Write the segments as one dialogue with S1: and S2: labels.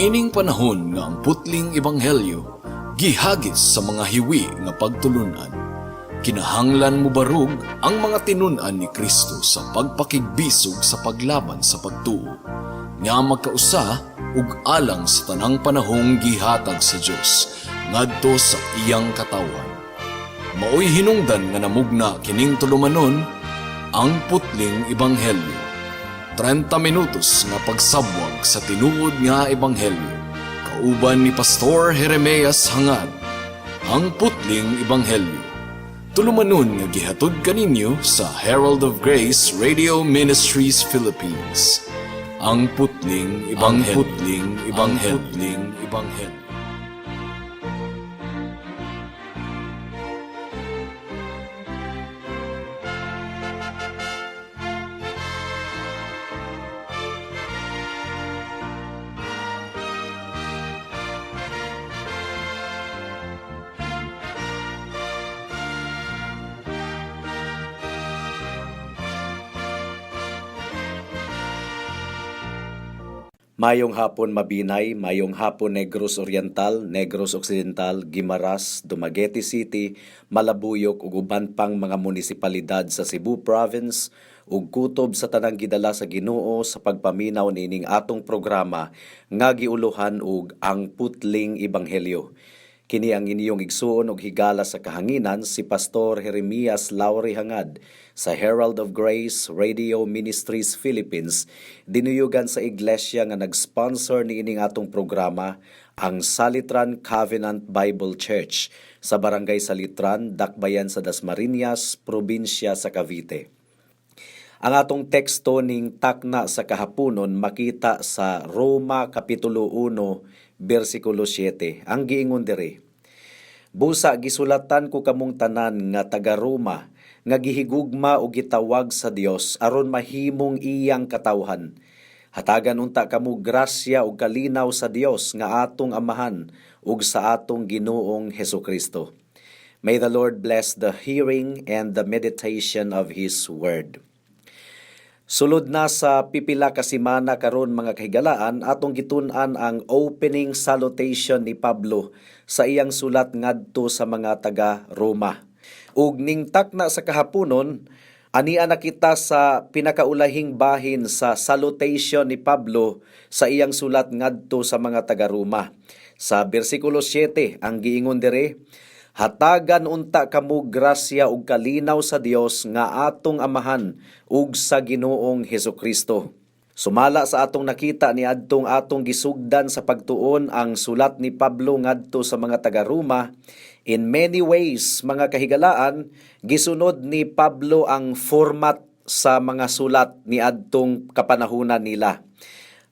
S1: Niining panahon nga ang putling ebanghelyo gihagis sa mga hiwi nga pagtulunan. Kinahanglan mo barug ang mga tinun-an ni Kristo sa pagpakigbisog sa paglaban sa pagtuo, nga magkausa ug alang sa tanang panahong gihatag sa Dios ngadto sa iyang katawan. Maoy hinungdan nga namugna kining tulumanon ang putling ebanghelyo. 30 minutos nga pagsabwag sa tinuod nga ebanghelyo. Kauban ni Pastor Jeremias Hangad, ang putling ebanghelyo. Tulumanon nga gihatod kaninyo sa Herald of Grace Radio Ministries Philippines. Ang putling ebanghelyo.
S2: Mayong hapon Mabinay, mayong hapon Negros Oriental, Negros Occidental, Guimaras, Dumaguete City, Malabuyok ug uban pang mga munisipalidad sa Cebu Province ug kutob sa tanang gidala sa Ginoo sa pagpaminaw nining atong programa nga giuluhan og ang putling ebanghelyo. Kini ang inyong igsuon og higala sa kahanginan si Pastor Jeremias Lauri Hangad sa Herald of Grace Radio Ministries Philippines, dinuyugan sa iglesia nga nag-sponsor ni ining atong programa, ang Salitran Covenant Bible Church sa Barangay Salitran, Dakbayan sa Dasmariñas, Probinsya sa Cavite. Ang atong teksto ning takna sa kahaponon makita sa Roma Kapitulo 1, versikulo 7. Ang giingon diri: Busa gisulatan ko kamong tanan nga taga Roma nga gihigugma o gitawag sa Dios aron mahimong iyang katawhan. Hatagan unta kamo grasya ug kalinaw sa Dios nga atong Amahan ug sa atong Ginoong Hesukristo. May the Lord bless the hearing and the meditation of His Word. Sulod na sa pipila ka semana karon mga kahigalaan, atong gitun-an ang opening salutation ni Pablo sa iyang sulat ngadto sa mga taga Roma. Ug ning takna sa kahaponon, ania na kita sa pinakaulahing bahin sa salutation ni Pablo sa iyang sulat ngadto sa mga taga Roma. Sa bersikulo 7 ang giingon dire: Hatagan unta kamo grasya ug kalinaw sa Dios nga atong Amahan ug sa Ginoong Hesukristo. Sumala sa atong nakita ni adtong atong gisugdan sa pagtuon ang sulat ni Pablo ngadto sa mga taga Roma, in many ways mga kahigalaan, gisunod ni Pablo ang format sa mga sulat ni adtong kapanahunan nila.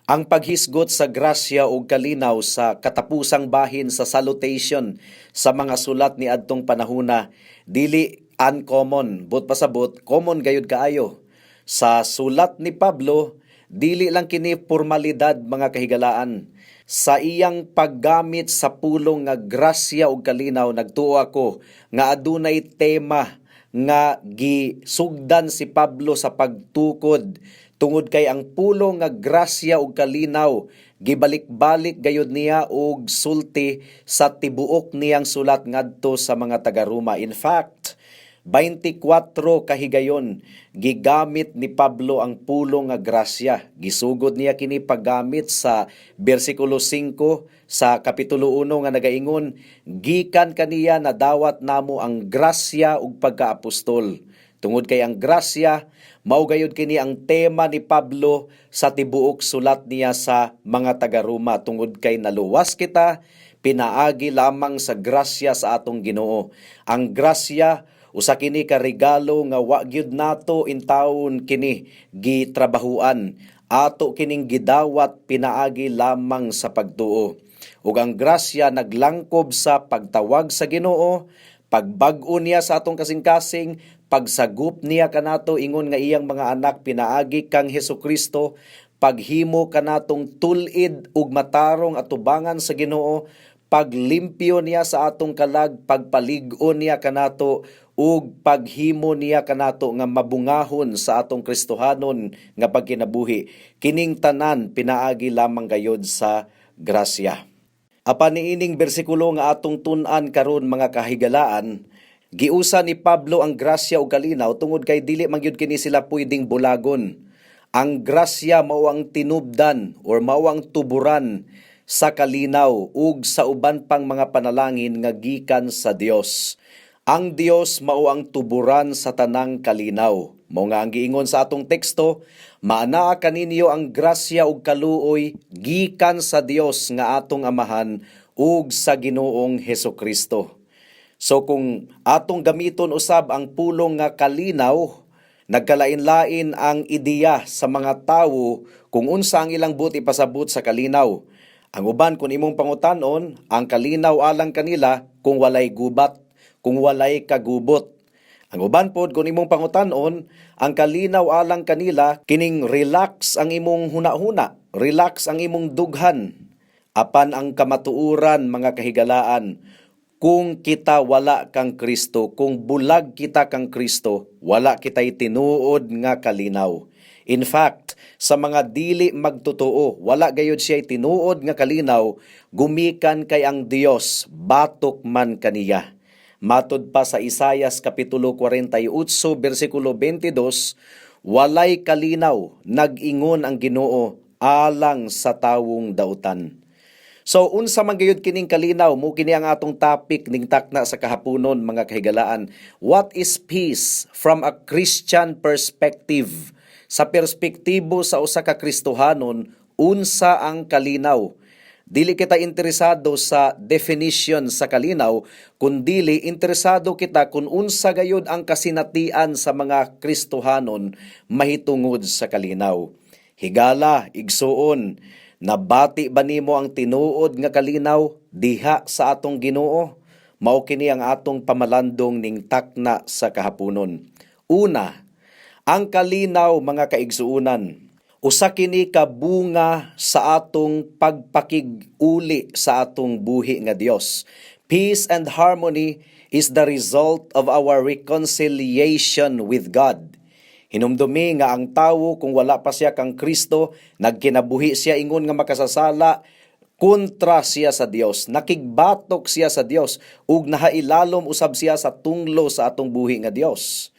S2: Ang paghisgot sa grasya o kalinaw sa katapusang bahin sa salutation sa mga sulat ni adtong panahuna dili uncommon, but pasabot common gayud kaayo. Sa sulat ni Pablo, dili lang kini formalidad mga kahigalaan. Sa iyang paggamit sa pulong nga grasya o kalinaw, nagtuo ako nga adunay tema nga gisugdan si Pablo sa pagtukod tungod kay ang pulong nga grasya ug kalinaw gibalik-balik gayud niya og sulti sa tibuok niyang sulat ngadto sa mga taga Roma. In fact, 24 kahigayon gigamit ni Pablo ang pulong nga grasya. Gisugod niya kini paggamit sa bersikulo 5 sa kapitulo 1 nga nagaingon, gikan kaniya na dawat namo ang grasya ug pagkaapostol. Tungod kay ang grasya mao gayud kini ang tema ni Pablo sa tibuok sulat niya sa mga taga Roma, tungod kay naluwas kita pinaagi lamang sa grasya sa atong Ginoo. Ang grasya usa kini ka regalo nga wa gyud nato intawon kini gitrabahuan. Ato kining gidawat pinaagi lamang sa pagtuo. Ug ang grasya naglangkob sa pagtawag sa Ginoo, pagbag-o niya sa atong kasing-kasing, pagsagup niya kanato ingon nga iyang mga anak pinaagi kang Hesukristo, paghimo kanatong tulid ug matarong atubangan sa Ginoo, paglimpyo niya sa atong kalag, pagpalig-o niya kanato ug paghimo niya kanato nga mabungahon sa atong Kristohanon nga pagkinabuhi. Kining tanan pinaagi lamang gayod sa grasya. Apan niining bersikulo nga atong tun-an karon mga kahigalaan, giusa ni Pablo ang grasya ug kalinaw tungod kay dili man gyud kini sila pwedeng bulagon. Ang grasya mao ang tinubdan or mao ang tuburan sa kalinaw ug sa uban pang mga panalangin nga gikan sa Dios. Ang Dios mao ang tuburan sa tanang kalinaw. Mao nga ang giingon sa atong teksto, maanaa kaninyo ang grasya ug kaluoy gikan sa Dios nga atong Amahan ug sa Ginoong Hesukristo. So kung atong gamiton usab ang pulong nga kalinaw, nagkalain-lain ang ideya sa mga tawo kung unsa ang ilang buti pasabot sa kalinaw. Ang uban kung imong pangutanon, ang kalinaw alang kanila kung walay gubat, kung walay kagubot. Ang uban pod kung imong pangutanon, ang kalinaw alang kanila kining relax ang imong hunahuna, relax ang imong dughan. Apan ang kamatuuran mga kahigalaan, kung kita wala kang Kristo, kung bulag kita kang Kristo, wala kitay tinuod nga kalinaw. In fact, sa mga dili magtotoo, wala gayud siya tinuod nga kalinaw, gumikan kay ang Dios, batok man kaniya. Matod pa sa Isaias kapitulo 48 bersikulo 22, walay kalinaw, nag-ingon ang Ginoo alang sa tawong dautan. So unsa man gayud kining kalinaw, mo kini ang atong topic ning takna sa kahaponon mga kahigalaan. What is peace from a Christian perspective? Sa perspektibo sa usa ka Kristohanon, unsa ang kalinaw? Dili kita interesado sa definition sa kalinaw, kundili interesado kita kung unsa gayud ang kasinatian sa mga Kristohanon mahitungod sa kalinaw. Higala, igsuon, nabati ba nimo ang tinuod nga kalinaw diha sa atong Ginoo? Mao kini ang atong pamalandong ning takna sa kahaponon. Una, ang kalinaw mga kaigsuunan, usa kini ka bunga sa atong pagpakig-uli sa atong buhi nga Dios. Peace and harmony is the result of our reconciliation with God. Hinumdumi nga ang tawo kung wala pa siya kang Kristo, nagkinabuhi siya ingon nga makasasala, kontra siya sa Dios, nakigbatok siya sa Dios, ug nahailalom usab siya sa tunglo sa atong buhi nga Dios.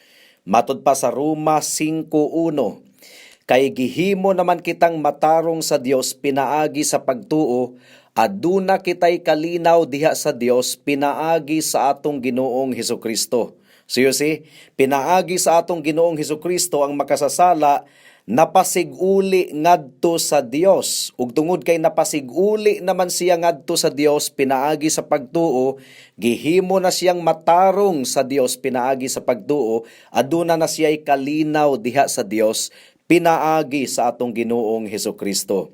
S2: Matod pa sa Roma 5:1, kay gihimo naman kitang matarong sa Dios pinaagi sa pagtuo, aduna kitay kalinaw diha sa Dios pinaagi sa atong Ginoong Hesukristo. So you see, pinaagi sa atong Ginoong Hesukristo ang makasasala, napasiguli ngadto sa Dios. Ug tungod kay napasiguli naman siya ngadto sa Dios pinaagi sa pagtuo, gihimo na siyang matarong sa Dios pinaagi sa pagtuo, aduna na siya'y kalinaw diha sa Dios pinaagi sa atong Ginoong Hesukristo.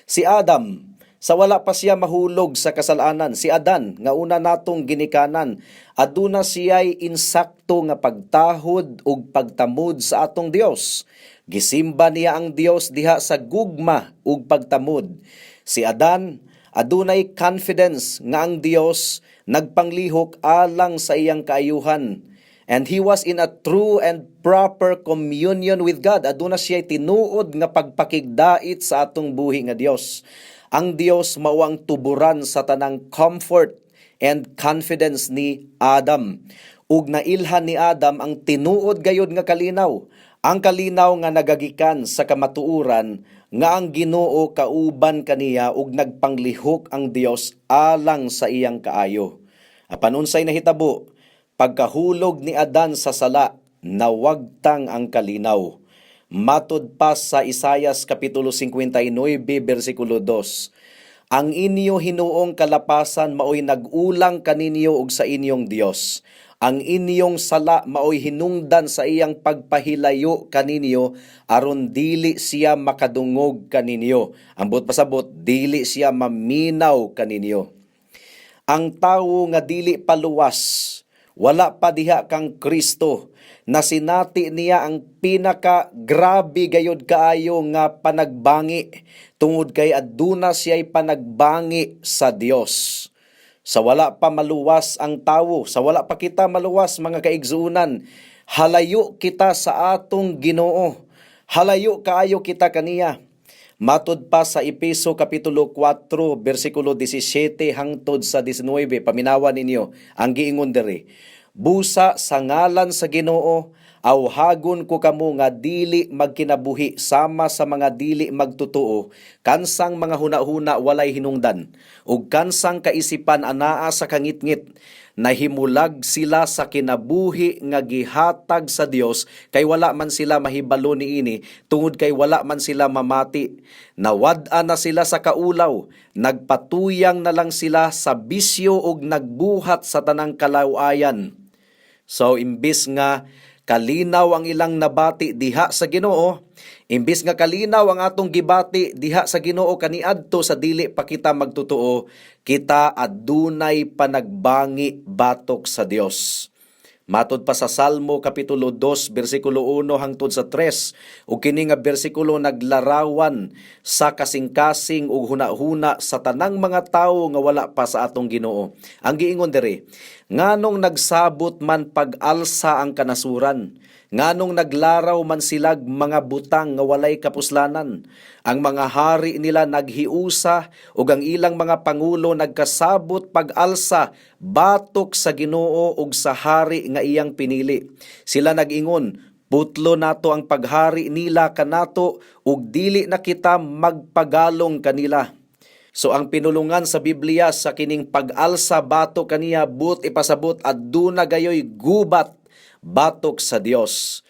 S2: Si Adam, sa wala pa siya mahulog sa kasalanan, si Adan nga una natong ginikanan, aduna siya'y insakto nga pagtahod ug pagtamod sa atong Dios. Gisimba niya ang Dios diha sa gugma ug pagtamod. Si Adan adunay confidence nga ang Dios nagpanglihok alang sa iyang kaayuhan. And he was in a true and proper communion with God. Aduna siya'y tinuod nga pagpakigdait sa atong buhi nga Dios. Ang Dios mao ang tuburan sa tanang comfort and confidence ni Adam. Ug nailhan ni Adam ang tinuod gayud nga kalinaw. Ang kalinaw nga nagagikan sa kamatuuran nga ang Ginoo kauban kaniya ug nagpanglihok ang Dios alang sa iyang kaayo. Apan unsay nahitabo? Pagkahulog ni Adan sa sala, nawagtang ang kalinaw. Matod pa sa Isaias kapitulo 59 bersikulo 2, ang inyo hinuong kalapasan maoy nag-ulang kaninyo ug sa inyong Dios. Ang inyong sala maoy hinungdan sa iyang pagpahilayo kaninyo aron dili siya makadungog kaninyo. Ambot pasabot, dili siya maminaw kaninyo. Ang tawo nga dili paluwas, wala pa diha kang Kristo, na sinati niya ang pinaka grabe gayud kaayo nga panagbangi, tungod kay aduna siya'y panagbangi sa Dios. Sa wala pa maluwas ang tawo, sa wala pa kita maluwas mga kaigsuunan, halayo kita sa atong Ginoo, halayo kaayo kita kaniya. Matud pa sa Epeso Kapitulo 4, versikulo 17 hangtod sa 19, paminawan ninyo ang giingon diri. Busa sa ngalan sa Ginoo, awhagon ko kamo nga dili magkinabuhi sama sa mga dili magtutuo, kansang mga hunahuna walay hinungdan, ug kansang kaisipan anaa sa kangitngit, nahimulag sila sa kinabuhi nga gihatag sa Dios, kay wala man sila mahibalo niini, tungod kay wala man sila mamati. Nawad-a na sila sa kaulaw, nagpatuyang na lang sila sa bisyo ug nagbuhat sa tanang kalawayan. So imbis nga kalinaw ang ilang nabati diha sa Ginoo, imbis nga kalinaw ang atong gibati diha sa Ginoo kaniadto sa dili pa kita magtutuo, kita adunay panagbangi batok sa Dios. Matod pa sa Salmo Kapitulo 2, versikulo 1 hangtod sa 3, ug kini nga bersikulo naglarawan sa kasing-kasing ug hunahuna sa tanang mga tawo nga wala pa sa atong Ginoo. Ang giingon diri, nganong nagsabot man pag-alsa ang kanasuran, nganong naglaraw man silag mga butang nga walay kapuslanan, ang mga hari nila naghiusa ug ang ilang mga pangulo nagkasabot pag-alsa batok sa Ginoo ug sa hari nga iyang pinili. Sila nag-ingon, putlo nato ang paghari nila kanato ug dili na kita magpagalong kanila. So ang pinulungan sa Biblia sa kining pag-alsa batok kaniya but ipasabot aduna gayoy gubat batok sa Dios.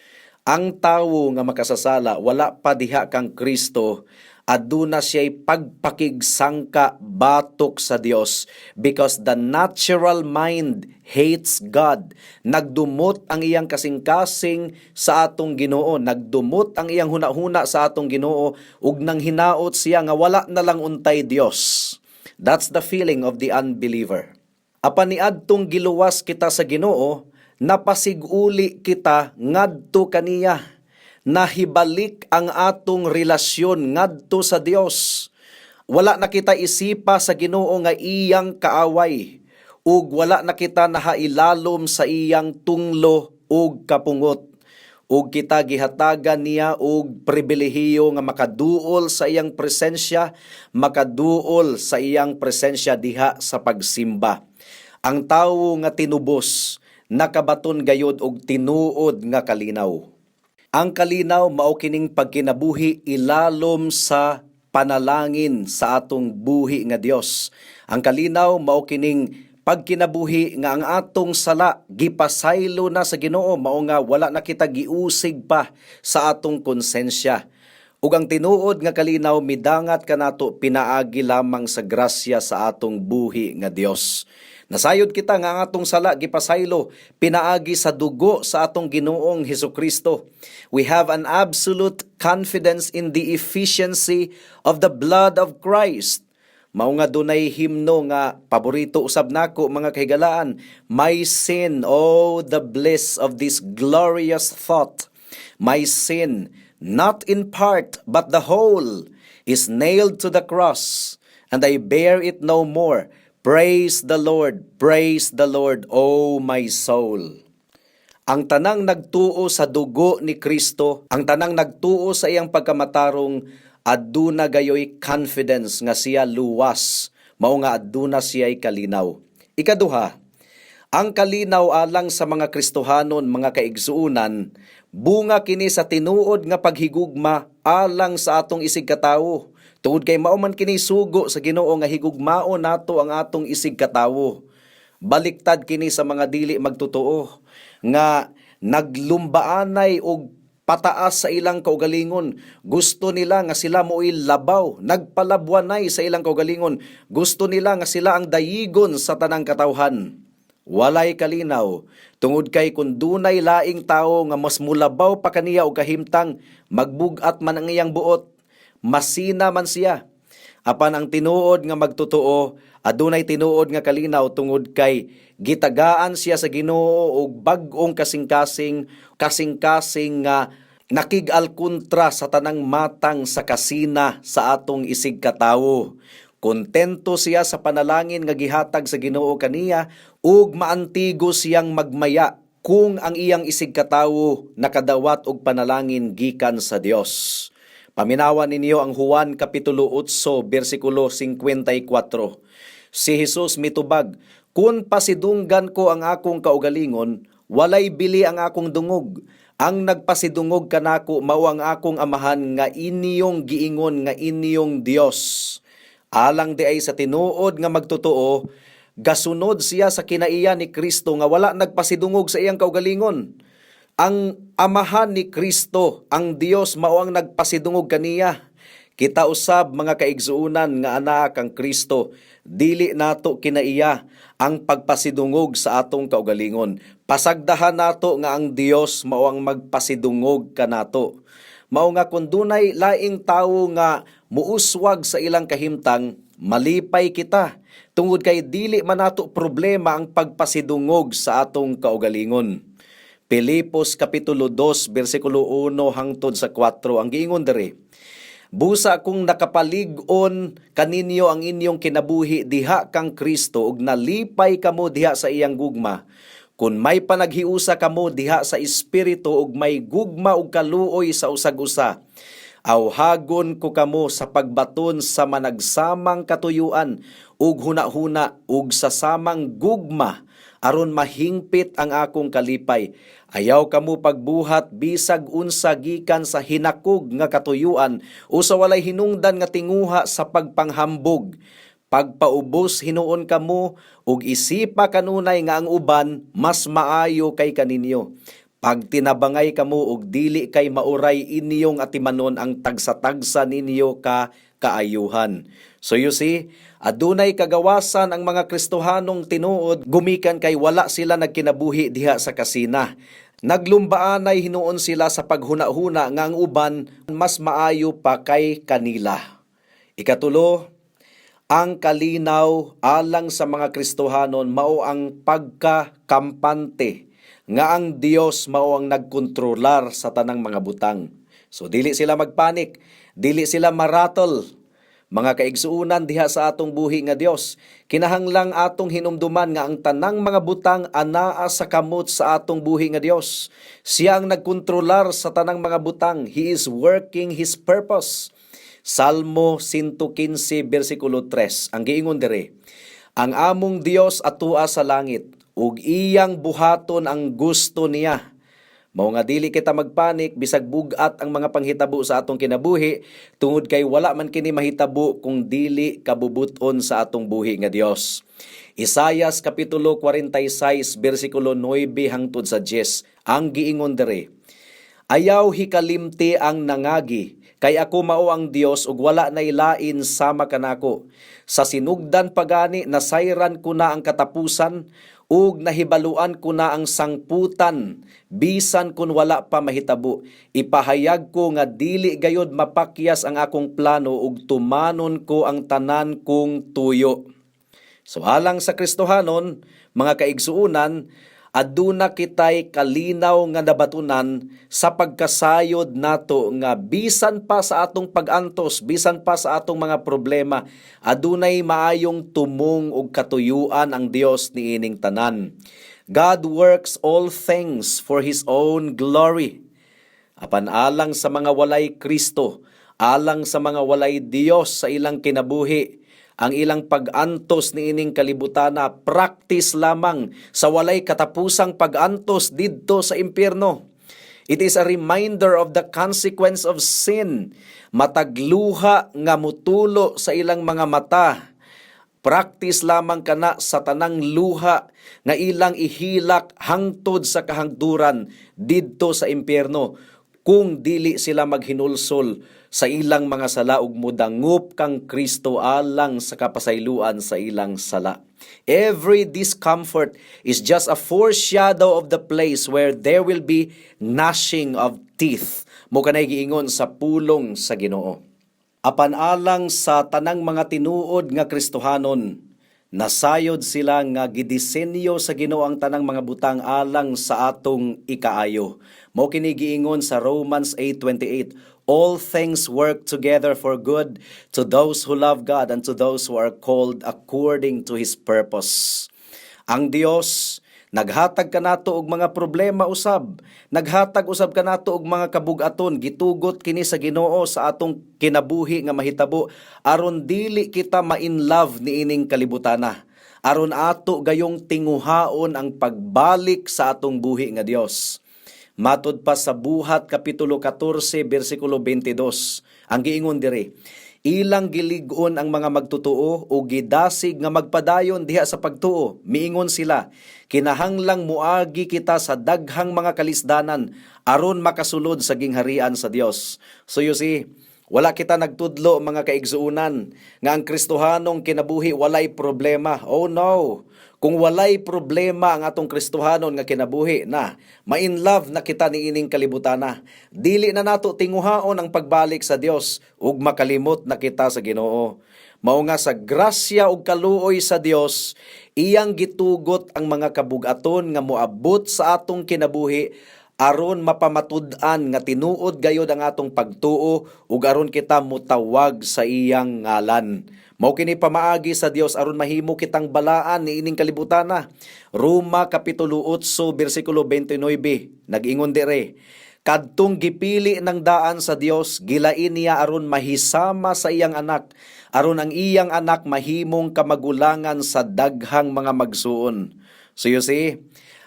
S2: Ang tawo nga makasasala wala pa diha kang Kristo, aduna siya'y pagpakigsangka batok sa Dios, because the natural mind hates God. Nagdumot ang iyang kasing-kasing sa atong Ginoo, nagdumot ang iyang hunahuna sa atong Ginoo, ug nang hinaot siya nga wala na lang untay Dios. That's the feeling of the unbeliever. Apan niadtong giluwas kita sa Ginoo, napasiguli kita ngadto kaniya, nahibalik ang atong relasyon ngadto sa Dios. Wala na kita isipa sa Ginoo nga iyang kaaway, ug wala na kita nahailalom sa iyang tunglo ug kapungot, ug kita gihatagan niya og pribilehiyo nga makaduol sa iyang presensya, makaduol sa iyang presensya diha sa pagsimba. Ang tawo nga tinubos nakabaton gayod og tinuod nga kalinaw. Ang kalinaw mao kining pagkinabuhi ilalom sa panalangin sa atong buhi nga Dios. Ang kalinaw mao kining pagkinabuhi nga ang atong sala gipasaylo na sa Ginoo, mao nga wala na kita giusig pa sa atong konsensya. Ug ang tinuod nga kalinaw midangat kanato pinaagi lamang sa grasya sa atong buhi nga Dios. Nasayod kita nga ang atong sala gipasaylo pinaagi sa dugo sa atong Ginoong Hesukristo. We have an absolute confidence in the efficiency of the blood of Christ. Mao nga dunay himno nga paborito usab nako mga kahigalaan, my sin, oh the bliss of this glorious thought. My sin, not in part but the whole, is nailed to the cross, and I bear it no more. Praise the Lord, O my soul. Ang tanang nagtuo sa dugo ni Kristo, ang tanang nagtuo sa iyang pagkamatarong, aduna gayoy confidence nga siya luwas, mao nga aduna siya'y kalinaw. Ikaduha, ang kalinaw alang sa mga Kristohanon, mga kaigsuunan, bunga kini sa tinuod nga paghigugma alang sa atong isig katawo. Tungod kay mao man kini sugo sa Ginoo nga higugmao nato ang atong isig katawo. Baliktad kini sa mga dili magtutuo nga naglumbaanay og pataas sa ilang kaugalingon. Gusto nila nga sila mo'y labaw, nagpalabwanay sa ilang kaugalingon. Gusto nila nga sila ang dayigon sa tanang katawhan. Walay kalinaw, tungod kay kung dunay laing tao nga mas mulabaw pa kaniya og kahimtang, magbugat man ang iyang buot, masina man siya. Apan ang tinuod nga magtutuo, adunay tinuod nga kalinaw tungod kay gitagaan siya sa Ginoo og bag-ong kasing-kasing nga nakigal kontra sa tanang matang sa kasina sa atong isig katawo. Kontento siya sa panalangin nga gihatag sa Ginoo kaniya ug maantigo siyang magmaya kung ang iyang isig katawo nakadawat og panalangin gikan sa Dios. Paminawan ninyo ang Juan Kapitulo 8, versikulo 54. Si Jesus mitubag, "Kun pasidunggan ko ang akong kaugalingon, walay bili ang akong dungog. Ang nagpasidungog kanako mao ang akong amahan nga inyong giingon nga inyong Dios." Alang di ay sa tinuod nga magtotoo, gasunod siya sa kinaiya ni Kristo nga wala nagpasidungog sa iyang kaugalingon. Ang amahan ni Kristo, ang Dios mao ang nagpasidungog kaniya. Kita usab mga kaigsuunan nga anak kang Kristo, dili nato kinaiya ang pagpasidungog sa atong kaugalingon. Pasagdahan nato nga ang Dios mao ang magpasidungog kanato. Mao nga kun dunay laing tawo nga muuswag sa ilang kahimtang, malipay kita. Tungod kay dili man nato problema ang pagpasidungog sa atong kaugalingon. Pilipos Kapitulo 2, versikulo 1 hangtod sa 4, ang giingon diri, "Busa kung nakapalig-on kaninyo ang inyong kinabuhi diha kang Kristo ug nalipay kamo diha sa iyang gugma, kun may panaghiusa kamo diha sa espiritu ug may gugma ug kaluoy sa usag-usa, awhagon ko kamo sa pagbaton sa managsamang katuyuan ug hunahuna ug sa samang gugma aron mahingpit ang akong kalipay. Ayaw kamo pagbuhat bisag unsa gikan sa hinakog nga katuyuan o sa walay hinungdan nga tinguha sa pagpanghambog. Pagpaubos hinuon kamo ug isipa kanunay nga ang uban mas maayo kay kaninyo. Pag tinabangay kamo og dili kay mauray inyong atimanon ang tagsa-tagsa ninyo ka kaayuhan." So you see, adunay kagawasan ang mga Kristohanong tinuod gumikan kay wala sila nagkinabuhi diha sa kasina. Naglumbaanay hinuon sila sa paghuna-huna nga ang uban mas maayo pa kay kanila. Ikatulo, ang kalinaw alang sa mga Kristohanon mao ang pagkakampante nga ang Dios mao ang nagkontrolar sa tanang mga butang. So dili sila magpanik, dili sila marattle. Mga kaigsuunan diha sa atong buhi nga Dios, kinahanglang atong hinumduman nga ang tanang mga butang anaa sa kamot sa atong buhi nga Dios. Siya ang nagkontrolar sa tanang mga butang. He is working His purpose. Salmo 115, versikulo 3, ang giingon diri, "Ang among Dios atua sa langit, ug iyang buhaton ang gusto niya." Mao nga dili kita magpanik bisag bugat ang mga panghitabo sa atong kinabuhi, tungod kay wala man kini mahitabo kung dili kabubuton sa atong buhi nga Dios. Isaias Kapitulo 46, versikulo 9 hangtod sa 10, ang giingon diri, "Ayaw hikalimti ang nangagi, kay ako mao ang Dios ug wala nay lain sama kanako. Sa sinugdan pagani nasayran ko na ang katapusan, ug nahibaluan ko na ang sangputan, bisan kun wala pa mahitabo. Ipahayag ko nga dili gayod mapakyas ang akong plano ug tumanon ko ang tanan kong tuyo." So alang sa Kristohanon, mga kaigsuunan, aduna kitay kalinaw nga nabatunan sa pagkasayod nato nga bisan pa sa atong pag-antos, bisan pa sa atong mga problema, adunay maayong tumong ug katuyuan ang Dios niining tanan. God works all things for His own glory. Apan alang sa mga walay Kristo, alang sa mga walay Dios sa ilang kinabuhi, ang ilang pag-antos niining kalibutana practice lamang sa walay katapusang pag-antos didto sa impyerno. It is a reminder of the consequence of sin. Matagluha nga mutulo sa ilang mga mata. Practice lamang kana sa tanang luha nga ilang ihilak hangtod sa kahangduran didto sa impyerno, kung dili sila maghinulsol sa ilang mga sala ug mudangup kang Kristo alang sa kapasayloan sa ilang sala. Every discomfort is just a foreshadow of the place where there will be gnashing of teeth. Mo kanay giingon sa pulong sa Ginoo. Apan alang sa tanang mga tinuod nga Kristohanon, nasayod sila nga gidisenyo sa Ginoo ang tanang mga butang alang sa atong ikaayo. Mao kini giingon sa Romans 8:28, "All things work together for good to those who love God and to those who are called according to His purpose." Ang Dios Naghatag ka nato og mga problema usab. Naghatag usab ka nato og mga kabug-aton, gitugot kini sa Ginoo sa atong kinabuhi nga mahitabo aron dili kita ma-in love niining kalibutana. Aron ato gayong tinguhaon ang pagbalik sa atong buhi nga Dios. Matod pa sa Buhat Kapitulo 14 bersikulo 22, ang giingon diri, ilang gilig-on ang mga magtutuo o gidasig nga magpadayon diha sa pagtuo. Miingon sila, kinahanglang muagi kita sa daghang mga kalisdanan aron makasulod sa gingharian sa Dios. So you see, wala kita nagtudlo mga kaigsuunan nga ang Kristohanong kinabuhi walay problema. Oh no! Kung walay problema ang atong Kristohanon nga kinabuhi na, ma-in love na kita niining kalibutana. Dili na nato tinguhaon ang pagbalik sa Dios ug makalimot na kita sa Ginoo. Mao nga sa grasya ug kaluoy sa Dios, iyang gitugot ang mga kabug-aton nga moabot sa atong kinabuhi aron mapamatud-an nga tinuod gayod ang atong pagtuo ug aron kita mutawag sa iyang ngalan. Mao kini pamaagi sa Dios aron mahimo kitang balaan niining kalibutana. Roma Kapitulo 8 bersikulo 29 nag-ingon dire, kadtong gipili ng daan sa Dios, gilain niya aron mahisama sa iyang anak, aron ang iyang anak mahimong kamagulangan sa daghang mga magsuon. So you see,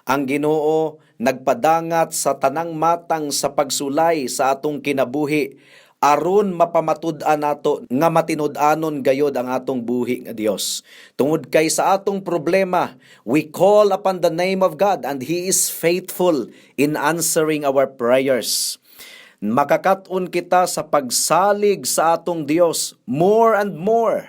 S2: ang Ginoo nagpadangat sa tanang matang sa pagsulay sa atong kinabuhi aron mapamatud-an nato nga matinud-anon gayod ang atong buhi nga Dios. Tungod kay sa atong problema, we call upon the name of God and He is faithful in answering our prayers. Makakaton kita sa pagsalig sa atong Dios more and more.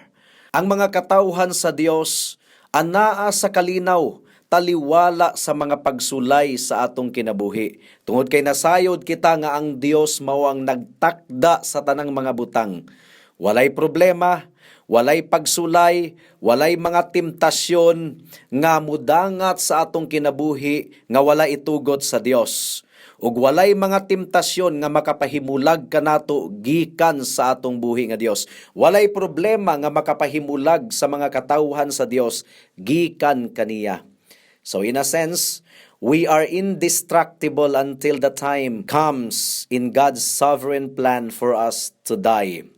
S2: Ang mga katawhan sa Dios anaa sa kalinaw, taliwala sa mga pagsulay sa atong kinabuhi. Tungod kay nasayod kita nga ang Dios mao ang nagtakda sa tanang mga butang. Walay problema, walay pagsulay, walay mga temptasyon nga mudangat sa atong kinabuhi nga wala itugot sa Dios. Ug walay mga temptasyon nga makapahimulag kanato gikan sa atong buhi nga Dios. Walay problema nga makapahimulag sa mga katawhan sa Dios gikan kaniya. So in a sense, we are indestructible until the time comes in God's sovereign plan for us to die.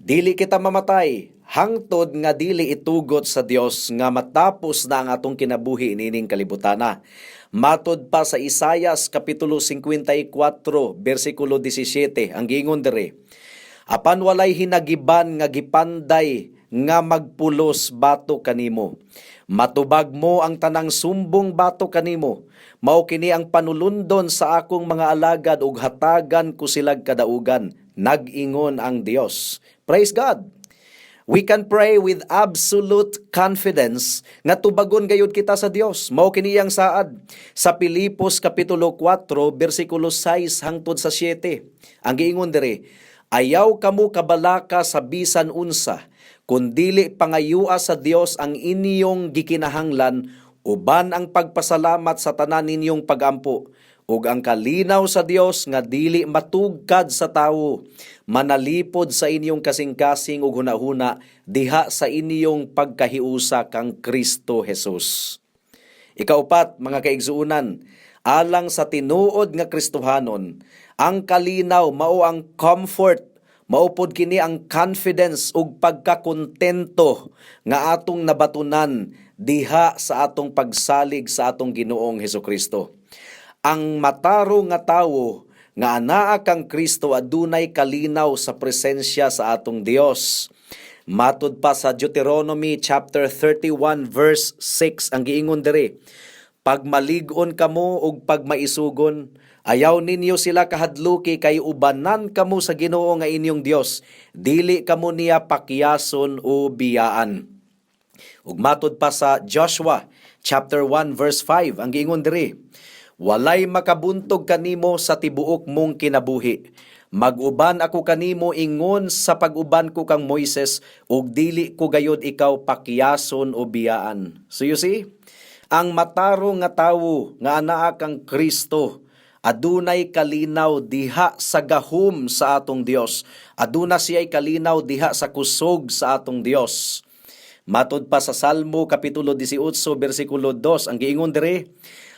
S2: Dili kita mamatay, hangtod nga dili itugot sa Dios nga matapos na ang atong kinabuhi nining kalibutana. Matod pa sa Isaias Kapitulo 54, bersikulo 17, ang giingon diri, apan walay hinagiban nga gipanday nga magpulos bato kanimo. Matubag mo ang tanang sumbong bato kanimo. Mao kini ang panulundon sa akong mga alagad ug hatagan ko silag kadaugan. Nag-ingon ang Dios. Praise God. We can pray with absolute confidence nga tubagon gayud kita sa Dios. Mao kini ang saad sa Pilipos Kapitulo 4 bersikulo 6 hangtod sa 7. Ang giingon diri, ayaw kamo kabalaka sa bisan unsa, kundili pangayua sa Dios ang inyong gikinahanglan, uban ang pagpasalamat sa tanan ninyong pagampo, ug ang kalinaw sa Dios nga dili matugkad sa tawo, manalipod sa inyong kasing-kasing ug hunahuna diha sa inyong pagkahiusa kang Kristo Jesus. Ikaupat, mga kaigsuunan, alang sa tinuod nga Kristohanon, ang kalinaw mao ang comfort, maupod kini ang confidence ug pagkakontento nga atong nabatunan diha sa atong pagsalig sa atong Ginoong Hesukristo. Ang mataro nga tawo nga anaa kang Kristo adunay kalinaw sa presensya sa atong Dios. Matud pa sa Deuteronomy chapter 31 verse 6 ang giingon diri, pagmalig-on kamo ug pagmaisugon, ayaw ninyo sila kahadluki kay ubanan kamo sa Ginoo nga inyong Dios, dili kamo niya pakyason o biyaan. Ug matud pa sa Joshua chapter 1 verse 5 ang giingon diri, walay makabuntog kanimo sa tibuok mong kinabuhi. Mag-uban ako kanimo ingon sa pag-uban ko kang Moises, ug dili ko gayod ikaw pakyason o biyaan. So you see, ang matarong nga tawo nga anaa kang Kristo, adunay kalinaw diha sa gahom sa atong Dios. Aduna siya'y kalinaw diha sa kusog sa atong Dios. Matod pa sa Salmo kapitulo 18 bersikulo 2 ang giingon dire,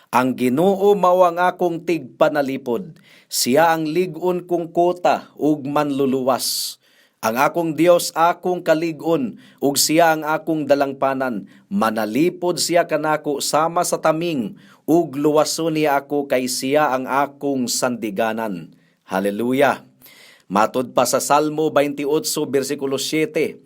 S2: ang Ginoo mao ang akong tigpanalipod, siya ang lig-on kong kota ug manluluwas. Ang akong Dios akong kalig-on ug siya ang akong dalangpanan, manalipod siya kanako sama sa taming ug luwason niya ako kay siya ang akong sandiganan. Hallelujah. Matod pa sa Salmo 28 bersikulo 7,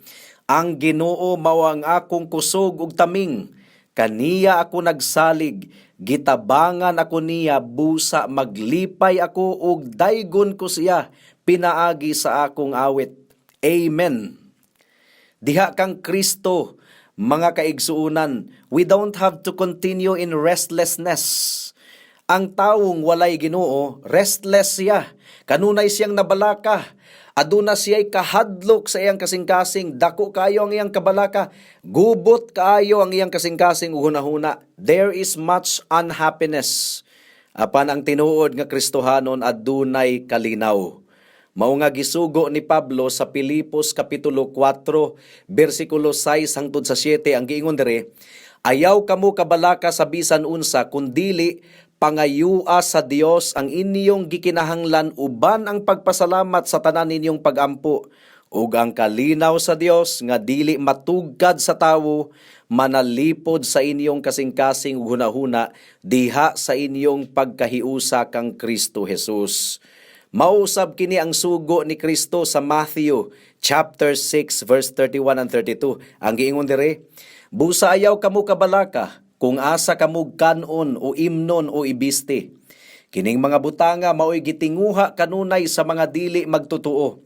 S2: ang Ginoo mao ang akong kusog ug taming, kaniya ako nagsalig, gitabangan ako niya, busa maglipay ako ug daygon ko siya, pinaagi sa akong awit. Amen. Diha kang Kristo, mga kaigsuunan, we don't have to continue in restlessness. Ang taong walay Ginoo, restless siya. Kanunay siyang nabalaka. Aduna siya'y kahadlok sa iyang kasing-kasing. Dako kayo ang iyang kabalaka. Gubot kaayo ang iyang kasing-kasing uhuna-huna. There is much unhappiness. Apan ang tinuod nga Kristohanon adunay kalinaw. Mao nga gisugo ni Pablo sa Pilipos kapitulo 4 bersikulo 6 hangtod sa 7 ang giingon dire, ayaw kamo kabalaka sa bisan unsa kundili pangayua sa Dios ang inyong gikinahanglan uban ang pagpasalamat sa tanan ninyong pagampo ug ang kalinaw sa Dios nga dili matugkad sa tawo manalipod sa inyong kasing-kasing ug hunahuna diha sa inyong pagkahiusa kang Kristo Jesus. Mausab kini ang sugo ni Kristo sa Matthew chapter 6 verse 31 and 32. Ang giingon dire, busa ayaw kamo kabalaka kung asa kamo kanon o imnon o ibiste. Kining mga butanga mao'y gitinguha kanunay sa mga dili magtotoo.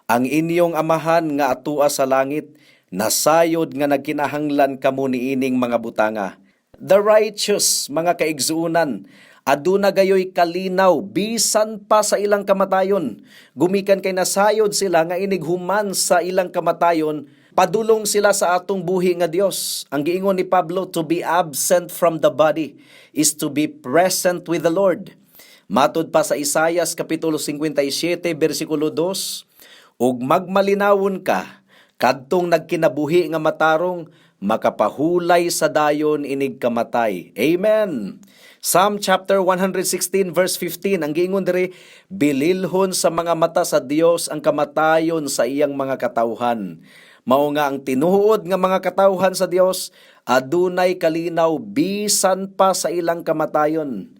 S2: Ang inyong amahan nga atua sa langit, nasayod nga nagkinahanglan kamo niining mga butanga. The righteous, mga kaigsuunan, aduna gayoy kalinaw bisan pa sa ilang kamatayon. Gumikan kay nasayod sila nga inighuman sa ilang kamatayon, padulong sila sa atong buhi nga Dios. Ang giingon ni Pablo, to be absent from the body is to be present with the Lord. Matod pa sa Isaias kapitulo 57 bersikulo 2, ug magmalinawon ka kadtong nagkinabuhi nga matarong, makapahulay sa dayon inig kamatay. Amen. Psalm chapter 116 verse 15 ang giingon diri, bililhon sa mga mata sa Dios ang kamatayon sa iyang mga katawhan. Mao nga ang tinuod nga mga katawhan sa Dios adunay kalinaw bisan pa sa ilang kamatayon,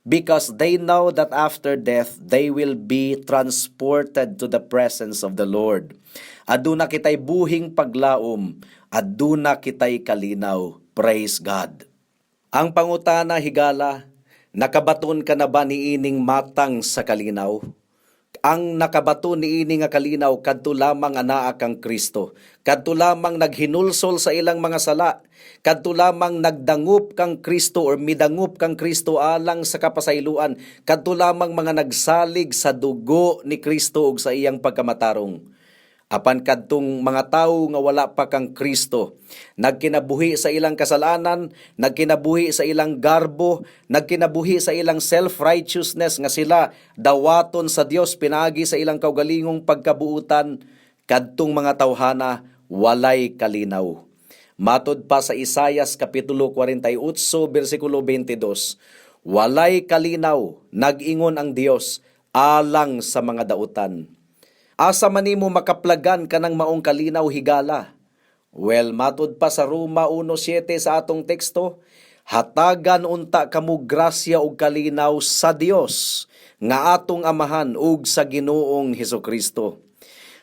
S2: because they know that after death they will be transported to the presence of the Lord. Aduna kitay buhing paglaom, aduna kitay kalinaw. Praise God. Ang pangutana higala, nakabaton ka na ba niining matang sa kalinaw? Ang nakabato niini nga kalinaw kadto lamang anaa kang Kristo. Kadto lamang naghinulsol sa ilang mga sala. Kadto lamang nagdangup kang Kristo or midangup kang Kristo alang sa kapasayloan. Kadto lamang mga nagsalig sa dugo ni Kristo ug sa iyang pagkamatarong. Apan kadtong mga tawo nga wala pa kang Kristo, nagkinabuhi sa ilang kasalanan, nagkinabuhi sa ilang garbo, nagkinabuhi sa ilang self-righteousness nga sila dawaton sa Dios pinaagi sa ilang kaugalingong pagkabuutan, kadtong mga tawhana walay kalinaw. Matod pa sa Isaias kapitulo 48 bersikulo 22, walay kalinaw, nag-ingon ang Dios alang sa mga dautan. Asa man nimo makaplagan kanang maong kalinaw higala? Well, matod pa sa Roma 1:7 sa atong teksto, hatagan unta kamo grasya ug kalinaw sa Dios nga atong amahan ug sa Ginoong Hesukristo.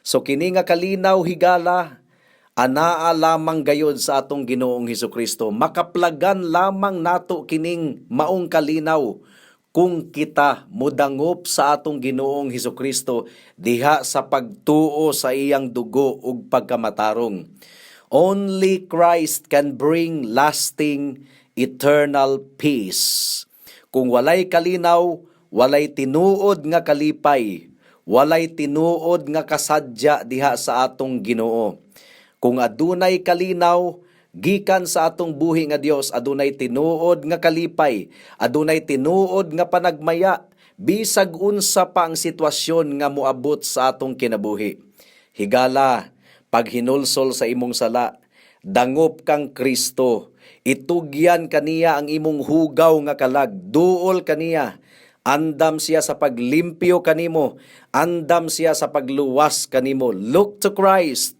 S2: So kini nga kalinaw higala anaa lamang gayod sa atong Ginoong Hesukristo. Makaplagan lamang nato kining maong kalinaw kung kita mudangop sa atong Ginoong Hesukristo diha sa pagtuo sa iyang dugo ug pagkamatarong. Only Christ can bring lasting eternal peace. Kung walay kalinaw, walay tinuod nga kalipay, walay tinuod nga kasadya diha sa atong Ginoo. Kung adunay kalinaw, gikan sa atong buhi nga Dios, adunay tinuod nga kalipay, adunay tinuod nga panagmaya, bisag unsa pa ang sitwasyon nga moabot sa atong kinabuhi. Higala, pag hinulsol sa imong sala, Dangop kang Kristo. Itugyan kaniya ang imong hugaw nga kalag. Duol kaniya. Andam siya sa paglimpyo kanimo. Andam siya sa pagluwas kanimo. Look to Christ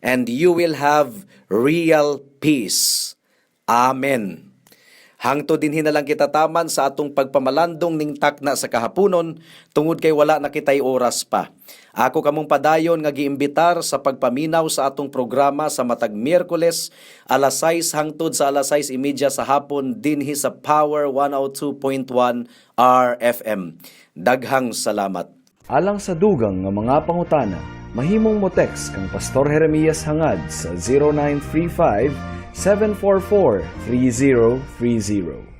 S2: and you will have real peace. Amen. Hangto dinhi na lang kita taman sa atong pagpamalandong ning takna sa kahaponon tungod kay wala na kitay oras pa. Ako kamong padayon nga giimbitar sa pagpaminaw sa atong programa sa matag Miyerkules alas 6 hangtod sa alas 6:30 sa hapon dinhi sa Power 102.1 RFM. Daghang salamat.
S3: Alang sa dugang nga mga pangutana, mahimong mo text kang Pastor Jeremias hangad sa 0935 744-3030.